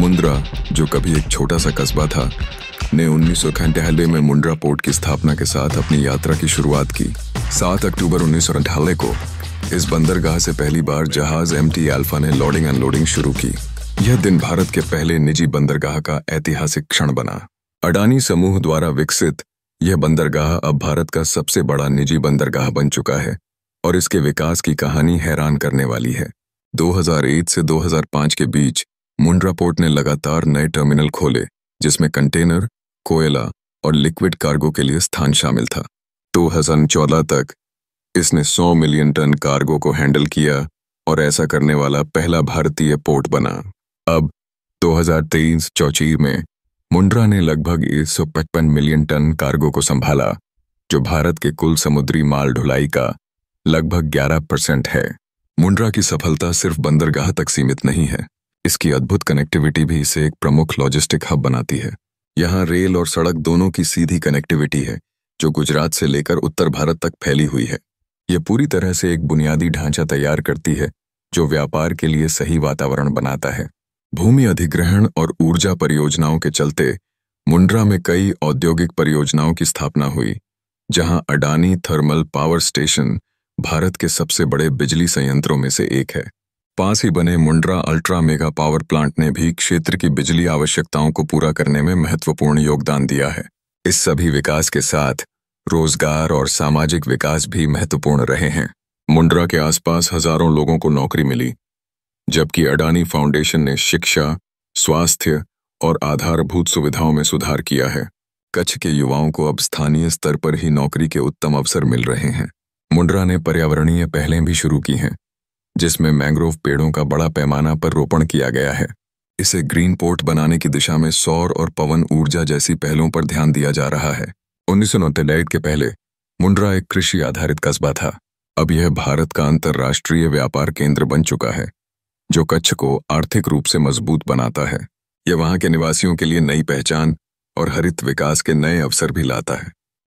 मुंद्रा, जो कभी एक छोटा सा कस्बा था, ने 1998 में मुंद्रा पोर्ट की स्थापना के साथ अपनी यात्रा की शुरुआत की। 7 अक्टूबर 1998 को इस बंदरगाह से पहली बार जहाज MT अल्फा ने लोडिंग अनलोडिंग शुरू की। यह दिन भारत के पहले निजी बंदरगाह का ऐतिहासिक क्षण बना। अडानी समूह द्वारा विकसित यह बंदरगाह अब भारत का सबसे बड़ा निजी बंदरगाह बन चुका है और इसके विकास की कहानी हैरान करने वाली है। 2001 से 2005 के बीच मुंद्रा पोर्ट ने लगातार नए टर्मिनल खोले, जिसमें कंटेनर, कोयला और लिक्विड कार्गो के लिए स्थान शामिल था। 2014 तक इसने 100 मिलियन टन कार्गो को हैंडल किया और ऐसा करने वाला पहला भारतीय पोर्ट बना। अब 2023-24 में मुंद्रा ने लगभग 155 मिलियन टन कार्गो को संभाला, जो भारत के कुल समुद्री माल ढुलाई का लगभग 11% है। मुंद्रा की सफलता सिर्फ बंदरगाह तक सीमित नहीं है, इसकी अद्भुत कनेक्टिविटी भी इसे एक प्रमुख लॉजिस्टिक हब बनाती है। यहाँ रेल और सड़क दोनों की सीधी कनेक्टिविटी है, जो गुजरात से लेकर उत्तर भारत तक फैली हुई है। यह पूरी तरह से एक बुनियादी ढांचा तैयार करती है, जो व्यापार के लिए सही वातावरण बनाता है। भूमि अधिग्रहण और ऊर्जा परियोजनाओं के चलते मुंद्रा में कई औद्योगिक परियोजनाओं की स्थापना हुई, जहां Adani thermal power station Bharat के सबसे बड़े बिजली संयंत्रों में से एक है। पास ही बने Mundra ultra mega power plant ने भी क्षेत्र की बिजली आवश्यकताओं को पूरा करने में महत्वपूर्ण योगदान दिया है। इस सभी विकास के साथ रोजगार और सामाजिक विकास भी महत्वपूर्ण रहे हैं। मुंद्रा के आसपास हजारों लोगों को नौकरी मिली, जबकि अडानी फाउंडेशन ने शिक्षा, स्वास्थ्य और आधारभूत सुविधाओं में सुधार किया है। कच्छ के युवाओं को अब स्थानीय स्तर पर ही नौकरी के उत्तम अवसर मिल रहे हैं। मुंद्रा ने पर्यावरणीय पहलें भी शुरू की हैं, जिसमें मैंग्रोव पेड़ों का बड़ा पैमाना पर रोपण किया गया है। इसे ग्रीन पोर्ट बनाने की दिशा में सौर और पवन ऊर्जा जैसी पहलों पर ध्यान दिया जा रहा है। 1999 के पहले मुंद्रा एक कृषि आधारित कस्बा था। अब यह भारत का अंतर्राष्ट्रीय व्यापार केंद्र बन चुका है, जो कच्छ को आर्थिक रूप से मजबूत बनाता है। यह वहां के निवासियों के लिए नई पहचान और हरित विकास के नए अवसर भी लाता है।